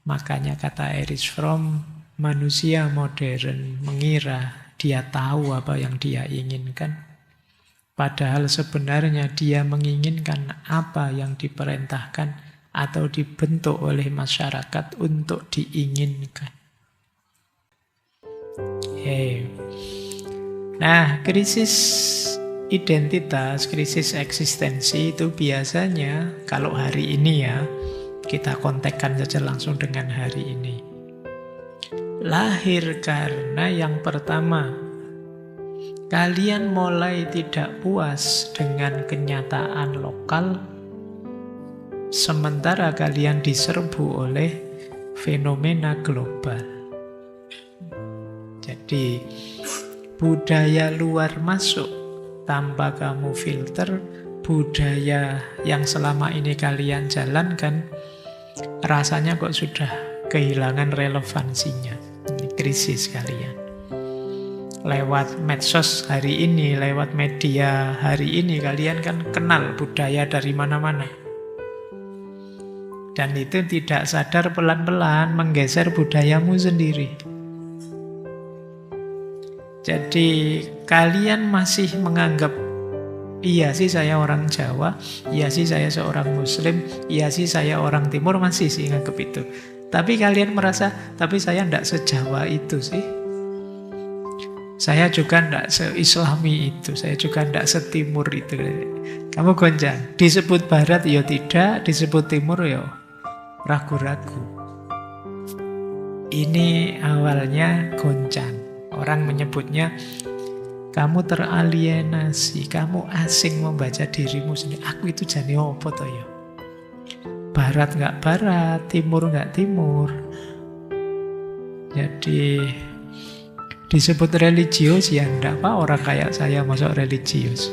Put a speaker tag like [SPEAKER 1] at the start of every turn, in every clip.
[SPEAKER 1] Makanya kata Erich Fromm, manusia modern mengira dia tahu apa yang dia inginkan. Padahal sebenarnya dia menginginkan apa yang diperintahkan atau dibentuk oleh masyarakat untuk diinginkan. Nah, krisis identitas, krisis eksistensi itu biasanya kalau hari ini ya, kita kontekkan saja langsung dengan hari ini. Lahir karena yang pertama, kalian mulai tidak puas dengan kenyataan lokal, sementara kalian diserbu oleh fenomena global. Jadi, budaya luar masuk tanpa kamu filter, budaya yang selama ini kalian jalankan, rasanya kok sudah kehilangan relevansinya. Ini krisis kalian. Lewat medsos hari ini, lewat media hari ini, kalian kan kenal budaya dari mana-mana. Dan itu tidak sadar pelan-pelan menggeser budayamu sendiri. Jadi kalian masih menganggap, iya sih saya orang Jawa, iya sih saya seorang Muslim, iya sih saya orang Timur, masih sih nganggap itu. Tapi kalian merasa, tapi saya tidak sejawa itu sih. Saya juga tidak se-Islami itu, saya juga tidak setimur itu. Kamu goncang, disebut Barat ya tidak, disebut Timur ya ragu-ragu. Ini awalnya goncang. Orang menyebutnya kamu teralienasi, kamu asing membaca dirimu sendiri. Aku itu jane opo to ya? Barat nggak barat, timur nggak timur. Jadi disebut religius ya enggak apa, orang kayak saya masuk religius.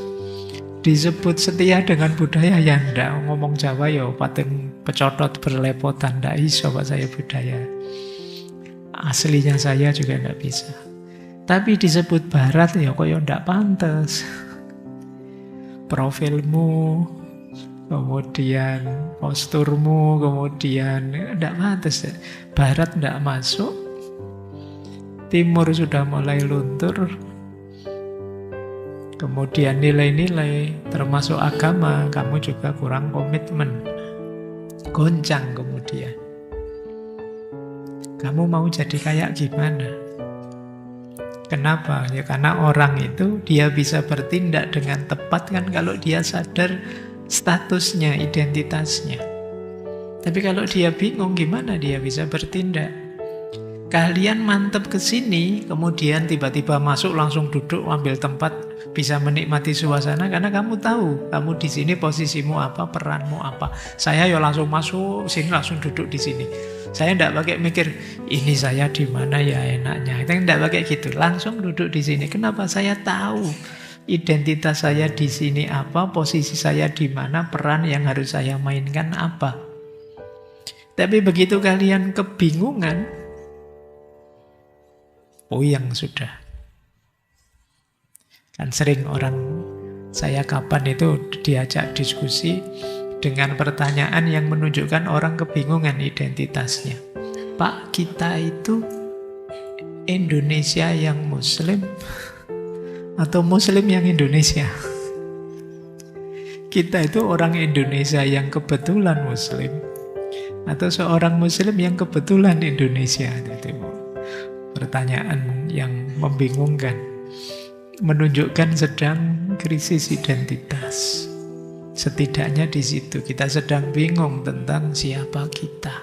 [SPEAKER 1] Disebut setia dengan budaya ya enggak, ngomong Jawa ya paten pecotot berlepotan, enggak iso Pak saya budaya. Aslinya saya juga enggak bisa. Tapi disebut Barat ya kok ya enggak pantas. Profilmu, kemudian posturmu, kemudian enggak pantas. Barat enggak masuk, Timur sudah mulai luntur, kemudian nilai-nilai termasuk agama kamu juga kurang komitmen, goncang kemudian. Kamu mau jadi kayak gimana? Kenapa? Ya karena orang itu dia bisa bertindak dengan tepat kan kalau dia sadar statusnya, identitasnya. Tapi kalau dia bingung gimana dia bisa bertindak? Kalian mantep ke sini, kemudian tiba-tiba masuk langsung duduk ambil tempat, bisa menikmati suasana karena kamu tahu kamu di sini posisimu apa, peranmu apa. Saya ya langsung masuk sini, langsung duduk di sini. Saya tidak pakai mikir ini saya di mana ya enaknya. Kita tidak pakai gitu, langsung duduk di sini. Kenapa? Saya tahu identitas saya di sini apa, posisi saya di mana, peran yang harus saya mainkan apa. Tapi begitu kalian kebingungan, puyeng sudah. Kan sering orang saya kapan itu diajak diskusi dengan pertanyaan yang menunjukkan orang kebingungan identitasnya. Pak, kita itu Indonesia yang Muslim atau Muslim yang Indonesia? Kita itu orang Indonesia yang kebetulan Muslim atau seorang Muslim yang kebetulan Indonesia? Itu pertanyaan yang membingungkan, menunjukkan sedang krisis identitas. Setidaknya di situ kita sedang bingung tentang siapa kita.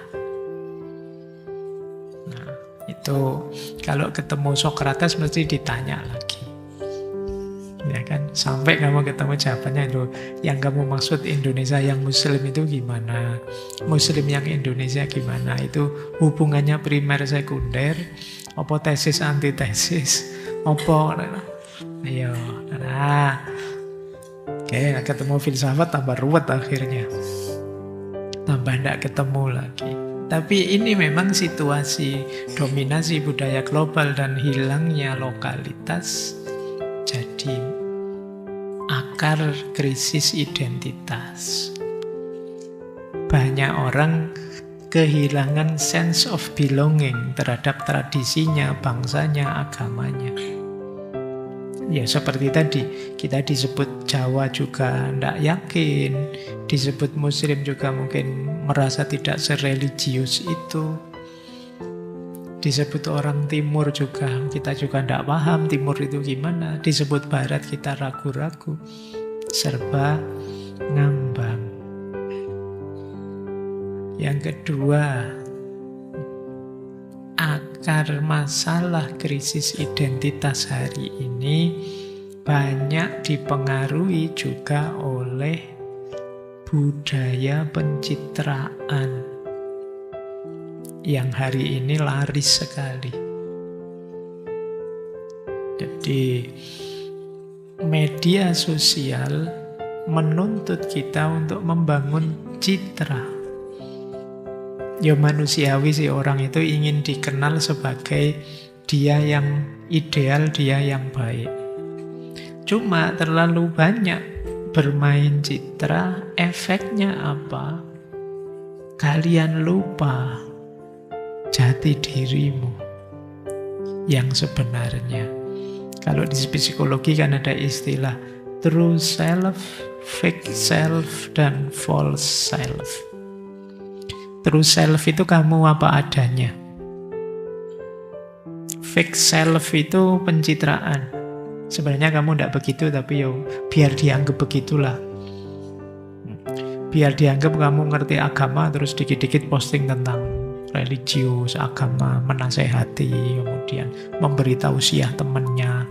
[SPEAKER 1] Nah, itu kalau ketemu Sokrates mesti ditanya lagi. Ya kan, sampai kamu ketemu jawabannya itu, yang kamu maksud Indonesia yang Muslim itu gimana? Muslim yang Indonesia gimana? Itu hubungannya primer sekunder, apa tesis antitesis, apa ayo, nah. Oke, ketemu filsafat tambah ruwet akhirnya. Tambah tidak ketemu lagi. Tapi ini memang situasi dominasi budaya global dan hilangnya lokalitas jadi akar krisis identitas. Banyak orang kehilangan sense of belonging terhadap tradisinya, bangsanya, agamanya. Ya seperti tadi, kita disebut Jawa juga tidak yakin, disebut Muslim juga mungkin merasa tidak sereligius itu. Disebut orang Timur juga, kita juga tidak paham Timur itu gimana. Disebut Barat kita ragu-ragu, serba ngambang. Yang kedua, akar masalah krisis identitas hari ini banyak dipengaruhi juga oleh budaya pencitraan yang hari ini laris sekali. Jadi media sosial menuntut kita untuk membangun citra. Ya manusiawi sih, orang itu ingin dikenal sebagai dia yang ideal, dia yang baik. Cuma terlalu banyak bermain citra, efeknya apa? Kalian lupa jati dirimu yang sebenarnya. Kalau di psikologi kan ada istilah true self, fake self, dan false self. True self itu kamu apa adanya. Fake self itu pencitraan. Sebenarnya kamu tidak begitu, tapi biar dianggap begitulah. Biar dianggap kamu ngerti agama, terus dikit-dikit posting tentang religius, agama, menasehati, kemudian memberi tausiah temannya.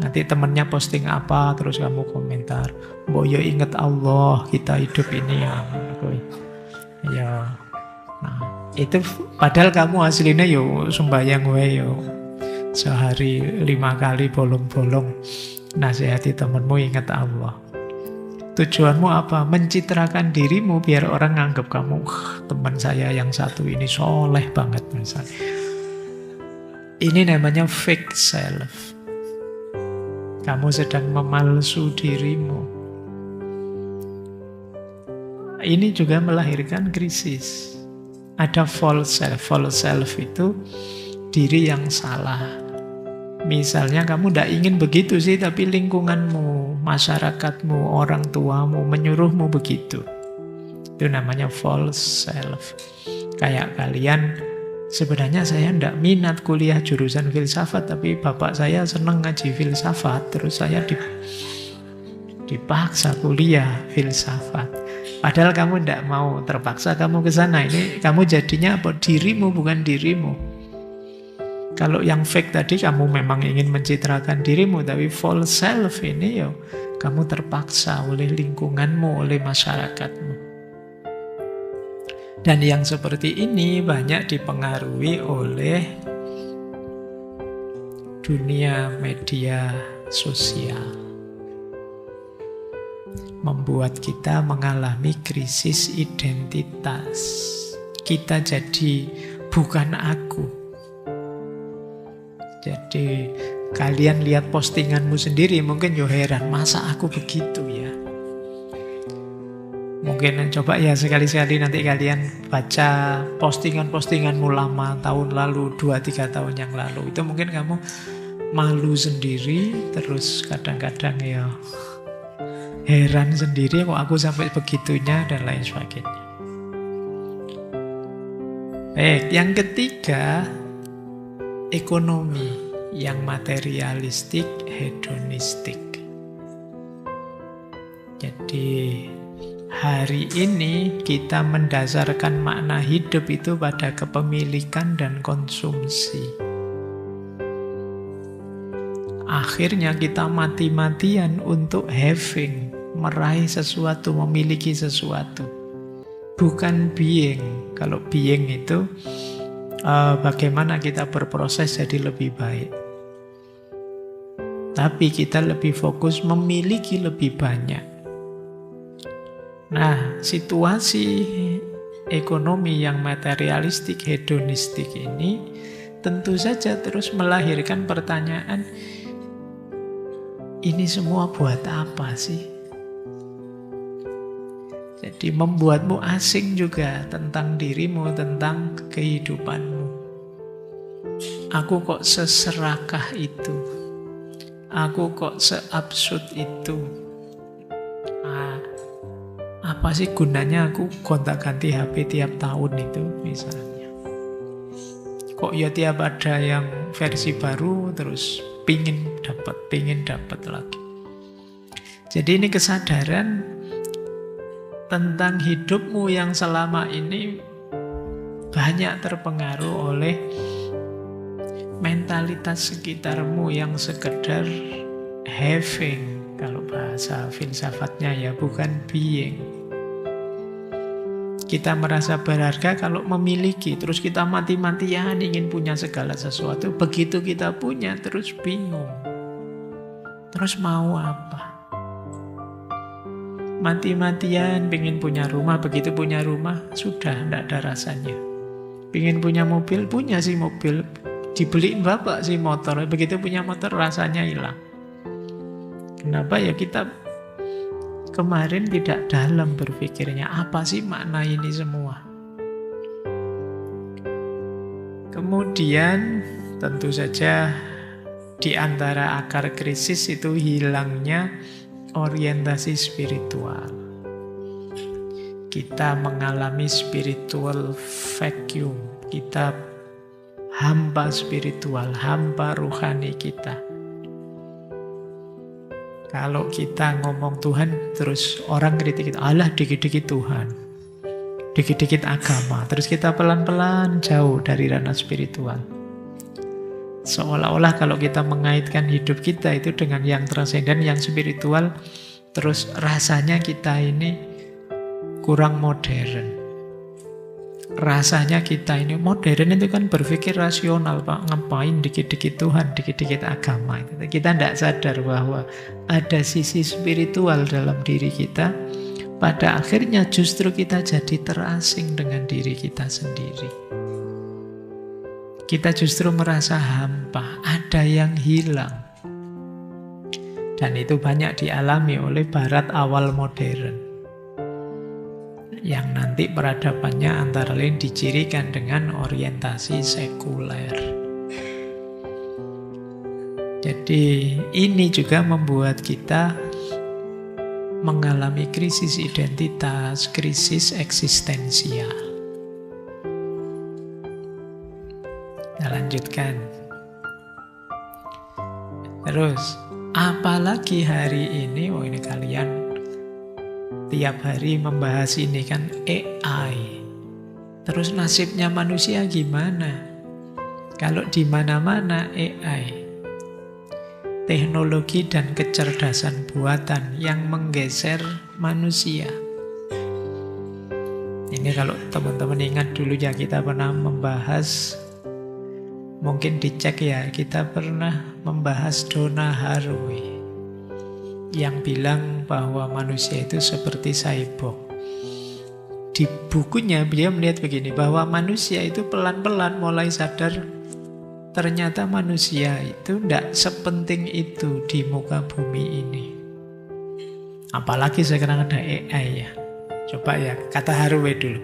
[SPEAKER 1] Nanti temannya posting apa, terus kamu komentar, "Mbok yo inget Allah, kita hidup ini ya." Ya, nah itu padahal kamu aslinya sembahyang wae sehari 5 kali bolong-bolong nasihati temenmu ingat Allah. Tujuanmu apa? Mencitrakan dirimu biar orang nganggap kamu, teman saya yang satu ini soleh banget misalnya. Ini namanya fake self. Kamu sedang memalsu dirimu. Ini juga melahirkan krisis. Ada false self. False self itu diri yang salah. Misalnya kamu tidak ingin begitu sih, tapi lingkunganmu, masyarakatmu, orang tuamu menyuruhmu begitu. Itu namanya false self. Kayak kalian, sebenarnya saya tidak minat kuliah jurusan filsafat, tapi bapak saya senang ngaji filsafat, terus saya dipaksa kuliah filsafat. Padahal kamu tidak mau, terpaksa kamu ke sana. Ini kamu jadinya apa? Dirimu bukan dirimu. Kalau yang fake tadi kamu memang ingin mencitrakan dirimu, tapi false self ini kamu terpaksa oleh lingkunganmu, oleh masyarakatmu. Dan yang seperti ini banyak dipengaruhi oleh dunia media sosial. Membuat kita mengalami krisis identitas. Kita jadi bukan aku. Jadi kalian lihat postinganmu sendiri mungkin heran, masa aku begitu ya? Mungkin coba ya sekali-sekali nanti kalian baca postingan-postinganmu lama, tahun lalu, 2-3 tahun yang lalu. Itu mungkin kamu malu sendiri, terus kadang-kadang heran sendiri kok aku sampai begitunya dan lain sebagainya. Baik, yang ketiga, ekonomi yang materialistik, hedonistik. Jadi hari ini kita mendasarkan makna hidup itu pada kepemilikan dan konsumsi. Akhirnya kita mati-matian untuk having, meraih sesuatu, memiliki sesuatu. Bukan being. Kalau being itu bagaimana kita berproses jadi lebih baik. Tapi kita lebih fokus memiliki lebih banyak. Nah, situasi ekonomi yang materialistik, hedonistik ini tentu saja terus melahirkan pertanyaan, ini semua buat apa sih? Jadi membuatmu asing juga tentang dirimu, tentang kehidupanmu. Aku kok seserakah itu? Aku kok seabsurd itu? Apa sih gunanya aku gonta-ganti HP tiap tahun itu misalnya? Kok ya tiap ada yang versi baru terus pingin dapat lagi. Jadi ini kesadaran tentang hidupmu yang selama ini banyak terpengaruh oleh mentalitas sekitarmu yang sekedar having, kalau bahasa filsafatnya ya, bukan being. Kita merasa berharga kalau memiliki, terus kita mati-matian ingin punya segala sesuatu. Begitu kita punya terus bingung, terus mau apa? Mati-matian pengen punya rumah, begitu punya rumah sudah tidak ada rasanya. Pengen punya mobil, punya sih mobil, dibeliin bapak sih motor, begitu punya motor rasanya hilang. Kenapa ya? Kita kemarin tidak dalam berpikirnya, apa sih makna ini semua. Kemudian tentu saja di antara akar krisis itu hilangnya orientasi spiritual. Kita mengalami spiritual vacuum. Kita hampa spiritual, hampa rohani kita. Kalau kita ngomong Tuhan, terus orang kritik kita, alah dikit-dikit Tuhan, dikit-dikit agama. Terus kita pelan-pelan jauh dari ranah spiritual. Seolah-olah kalau kita mengaitkan hidup kita itu dengan yang transenden, yang spiritual, terus rasanya kita ini kurang modern. Rasanya kita ini modern itu kan berpikir rasional, Pak. Ngapain dikit-dikit Tuhan, dikit-dikit agama. Kita tidak sadar bahwa ada sisi spiritual dalam diri kita. Pada akhirnya justru kita jadi terasing dengan diri kita sendiri. Kita justru merasa hampa, ada yang hilang. Dan itu banyak dialami oleh Barat awal modern. Yang nanti peradabannya antara lain dicirikan dengan orientasi sekuler. Jadi ini juga membuat kita mengalami krisis identitas, krisis eksistensial. Kita lanjutkan. Terus, apalagi hari ini, ini kalian tiap hari membahas ini kan AI. Terus nasibnya manusia gimana? Kalau di mana-mana AI. Teknologi dan kecerdasan buatan yang menggeser manusia. Ini kalau teman-teman ingat dulu ya, kita pernah membahas, mungkin dicek ya, kita pernah membahas Donna Haraway yang bilang bahwa manusia itu seperti cyborg. Di bukunya beliau melihat begini, bahwa manusia itu pelan-pelan mulai sadar ternyata manusia itu tidak sepenting itu di muka bumi ini. Apalagi sekarang ada AI ya. Coba ya, kata Haraway dulu.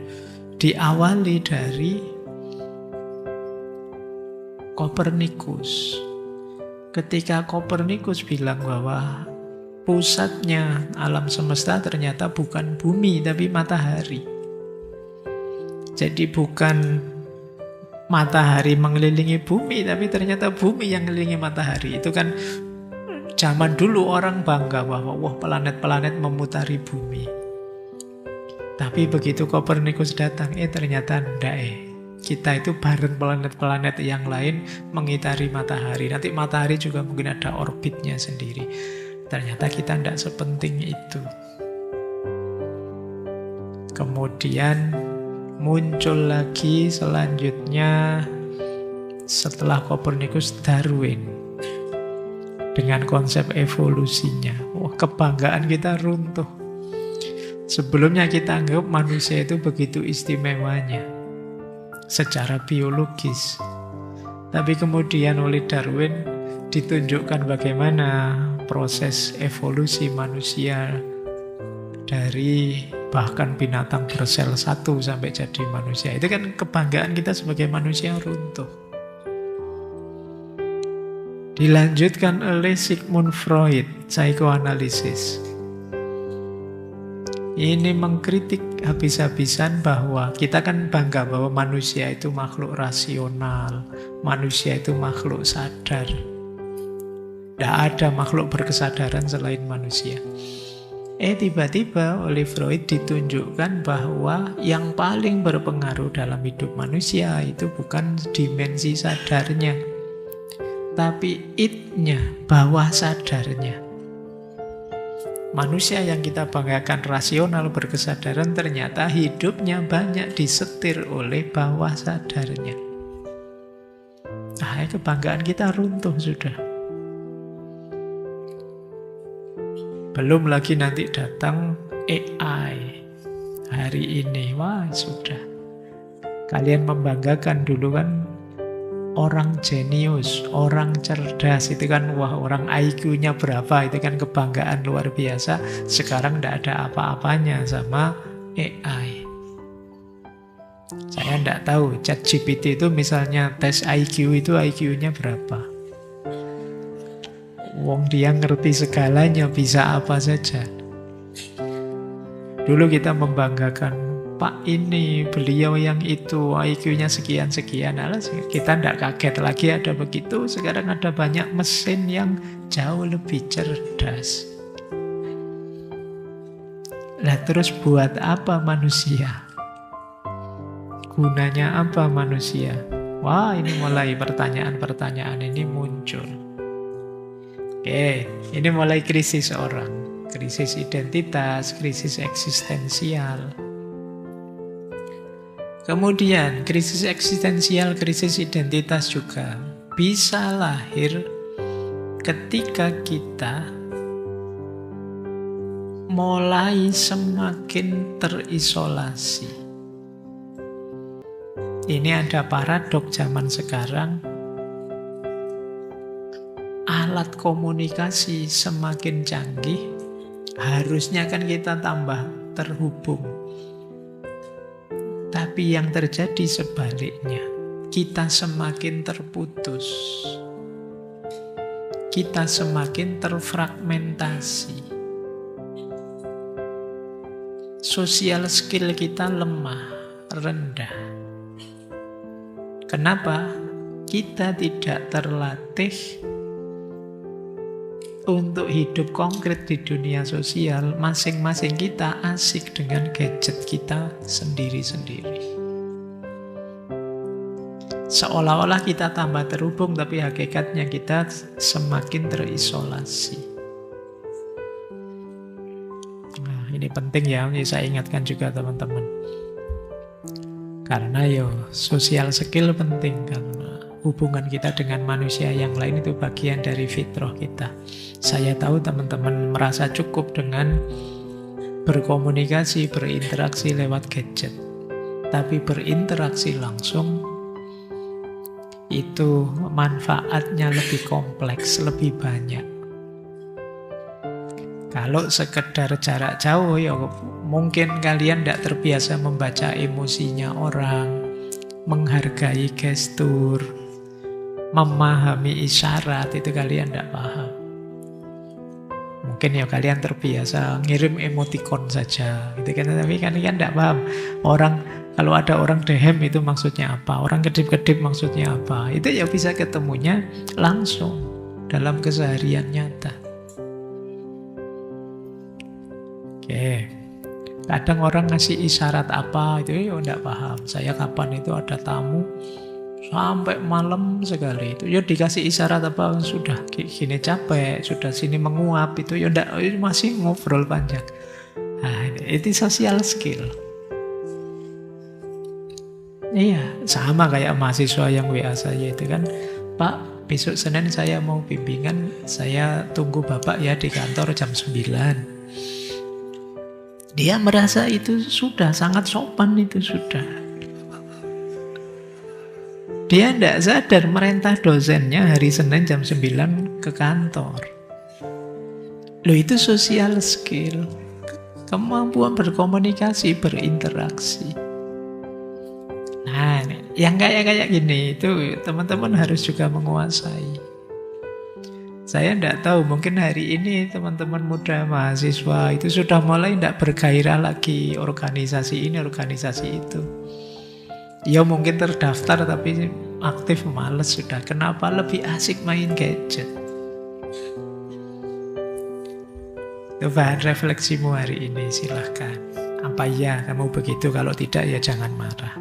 [SPEAKER 1] Diawali dari Kopernikus. Ketika Kopernikus bilang bahwa pusatnya alam semesta ternyata bukan bumi tapi matahari. Jadi bukan matahari mengelilingi bumi, tapi ternyata bumi yang mengelilingi matahari. Itu kan zaman dulu orang bangga bahwa wah, planet-planet memutari bumi. Tapi begitu Kopernikus datang, ternyata enggak kita itu bareng planet-planet yang lain mengitari matahari. Nanti matahari juga mungkin ada orbitnya sendiri. Ternyata kita tidak sepenting itu. Kemudian muncul lagi selanjutnya setelah Kopernikus, Darwin dengan konsep evolusinya. Wah, kebanggaan kita runtuh. Sebelumnya kita anggap manusia itu begitu istimewanya secara biologis. Tapi kemudian oleh Darwin ditunjukkan bagaimana proses evolusi manusia dari Bahkan binatang bersel satu sampai jadi manusia. Itu kan kebanggaan kita sebagai manusia runtuh. Dilanjutkan oleh Sigmund Freud, psikoanalisis. Ini mengkritik habis-habisan bahwa kita kan bangga bahwa manusia itu makhluk rasional, manusia itu makhluk sadar. Tidak ada makhluk berkesadaran selain manusia. Tiba-tiba oleh Freud ditunjukkan bahwa yang paling berpengaruh dalam hidup manusia itu bukan dimensi sadarnya, tapi id-nya, bawah sadarnya. Manusia yang kita banggakan rasional berkesadaran ternyata hidupnya banyak disetir oleh bawah sadarnya. Nah, kebanggaan kita runtuh sudah. Belum lagi nanti datang AI. Hari ini, wah sudah. Kalian membanggakan dulu kan orang jenius, orang cerdas, itu kan wah orang IQ-nya berapa, itu kan kebanggaan luar biasa. Sekarang tidak ada apa-apanya sama AI. Saya tidak tahu ChatGPT itu misalnya tes IQ itu IQ-nya berapa. Wong dia ngerti segalanya, bisa apa saja. Dulu kita membanggakan Pak ini, beliau yang itu, IQ-nya sekian-sekian. Kita tidak kaget lagi ada begitu. Sekarang ada banyak mesin yang jauh lebih cerdas. Nah terus buat apa manusia? Gunanya apa manusia? Wah, ini mulai pertanyaan-pertanyaan ini muncul. Oke, ini mulai krisis orang. Krisis identitas, krisis eksistensial. Kemudian krisis eksistensial, krisis identitas juga bisa lahir ketika kita mulai semakin terisolasi. Ini ada paradok zaman sekarang. Alat komunikasi semakin canggih, harusnya kan kita tambah terhubung. Tapi yang terjadi sebaliknya, kita semakin terputus. Kita semakin terfragmentasi. Sosial skill kita lemah, rendah. Kenapa? Kita tidak terlatih untuk hidup konkret di dunia sosial. Masing-masing kita asik dengan gadget kita sendiri-sendiri. Seolah-olah kita tambah terhubung, tapi hakikatnya kita semakin terisolasi. Nah, ini penting ya, ini saya ingatkan juga teman-teman. Karena sosial skill penting, karena hubungan kita dengan manusia yang lain itu bagian dari fitrah kita. Saya tahu teman-teman merasa cukup dengan berkomunikasi, berinteraksi lewat gadget. Tapi berinteraksi langsung itu manfaatnya lebih kompleks, lebih banyak. Kalau sekedar jarak jauh, mungkin kalian tidak terbiasa membaca emosinya orang, menghargai gestur, memahami isyarat, itu kalian tidak paham. Mungkin kalian terbiasa ngirim emoticon saja, gitu kan? Tapi kalian tidak paham. Kalau ada orang dehem itu maksudnya apa, orang kedip-kedip maksudnya apa. Itu bisa ketemunya langsung dalam keseharian nyata. Oke. Kadang orang ngasih isyarat apa itu tidak paham. Saya kapan itu ada tamu sampai malam sekali itu dikasih isyarat apa, sudah gini capek, sudah sini menguap, itu masih ngobrol panjang. Nah, itu social skill. Iya, sama kayak mahasiswa yang WA saya itu kan, Pak, besok Senin saya mau bimbingan, saya tunggu Bapak ya di kantor jam 9. Dia merasa itu sudah sangat sopan, itu sudah. Dia tidak sadar merintah dosennya hari Senin jam 9 ke kantor. Loh, itu social skill. kemampuan berkomunikasi, berinteraksi. Nah, yang kayak gini itu teman-teman harus juga menguasai. Saya tidak tahu, mungkin hari ini teman-teman muda mahasiswa itu sudah mulai tidak bergairah lagi organisasi ini, organisasi itu. Ya mungkin terdaftar tapi aktif males sudah. Kenapa? Lebih asik main gadget. Itu bahan refleksimu hari ini, silahkan. Apa iya kamu begitu? Kalau tidak ya jangan marah.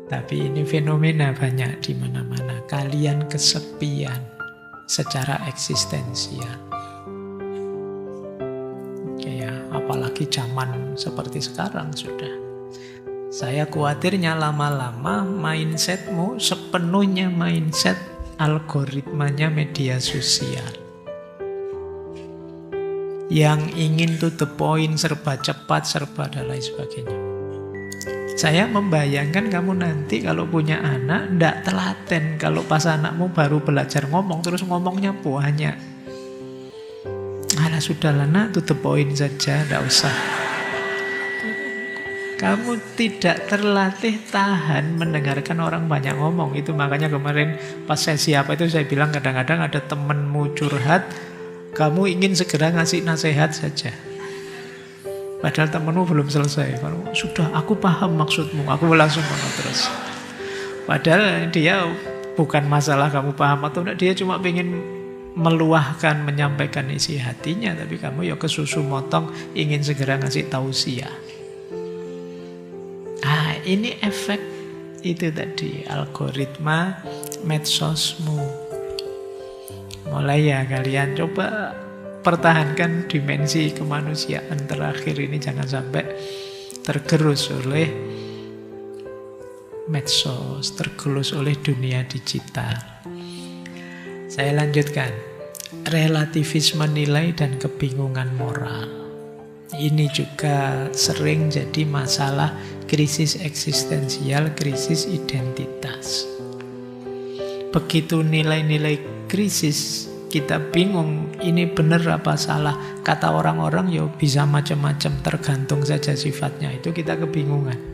[SPEAKER 1] Tapi ini fenomena banyak di mana-mana. Kalian kesepian secara eksistensial. Ya, apalagi zaman seperti sekarang sudah. Saya khawatirnya lama-lama mindsetmu sepenuhnya mindset algoritmanya media sosial. Yang ingin to the point, serba cepat, serba dan lain sebagainya. Saya membayangkan kamu nanti kalau punya anak, ndak telaten. Kalau pas anakmu baru belajar ngomong, terus ngomongnya banyak. Alah sudahlah nak, to the point saja, ndak usah. Kamu tidak terlatih tahan mendengarkan orang banyak ngomong. Itu makanya kemarin pas sesi apa itu saya bilang kadang-kadang ada temenmu curhat, kamu ingin segera ngasih nasihat saja. Padahal temenmu belum selesai. Kalau sudah, aku paham maksudmu, aku langsung terus. Padahal dia bukan masalah kamu paham atau tidak, dia cuma ingin meluahkan, menyampaikan isi hatinya, tapi kamu ya kesusu motong, ingin segera ngasih tausiah. Ini efek itu tadi, algoritma medsosmu. Mulai ya kalian coba pertahankan dimensi kemanusiaan terakhir ini, jangan sampai tergerus oleh medsos, tergerus oleh dunia digital. Saya lanjutkan. Relativisme nilai dan kebingungan moral. Ini juga sering jadi masalah krisis eksistensial, krisis identitas. Begitu nilai-nilai krisis, kita bingung ini benar apa salah. Kata orang-orang ya bisa macam-macam, tergantung saja sifatnya. Itu kita kebingungan.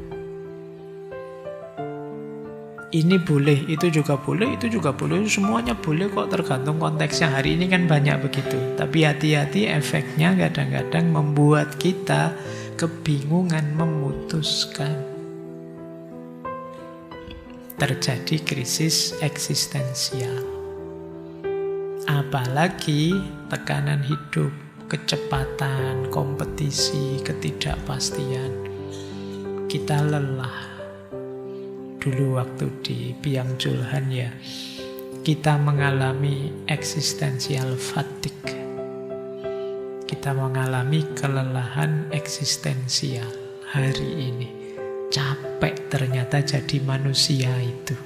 [SPEAKER 1] Ini boleh, itu juga boleh, itu juga boleh. Semuanya boleh kok, tergantung konteksnya. Hari ini kan banyak begitu. Tapi hati-hati, efeknya kadang-kadang membuat kita kebingungan memutuskan. Terjadi krisis eksistensial. Apalagi tekanan hidup, kecepatan, kompetisi, ketidakpastian. Kita lelah. Dulu waktu di Biang Julhan ya, kita mengalami eksistensial fatigue. Kita mengalami kelelahan eksistensial hari ini. Capek ternyata jadi manusia itu.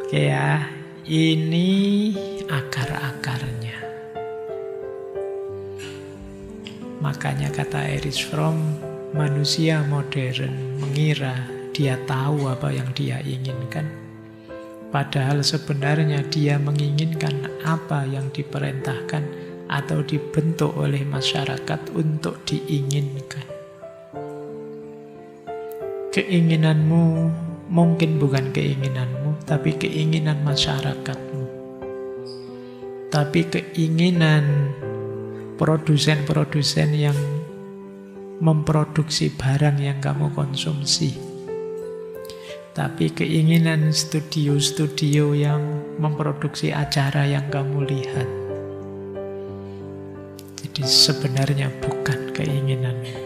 [SPEAKER 1] Oke ya, ini akar-akarnya. Makanya kata Erich Fromm, manusia modern mengira dia tahu apa yang dia inginkan. Padahal sebenarnya dia menginginkan apa yang diperintahkan atau dibentuk oleh masyarakat untuk diinginkan. Keinginanmu mungkin bukan keinginanmu, tapi keinginan masyarakatmu. Tapi keinginan produsen-produsen yang memproduksi barang yang kamu konsumsi. Tapi keinginan studio-studio yang memproduksi acara yang kamu lihat. Jadi sebenarnya bukan keinginanmu.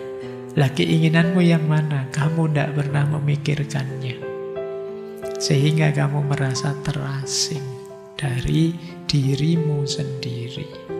[SPEAKER 1] Lah keinginanmu yang mana? Kamu tidak pernah memikirkannya. Sehingga kamu merasa terasing dari dirimu sendiri.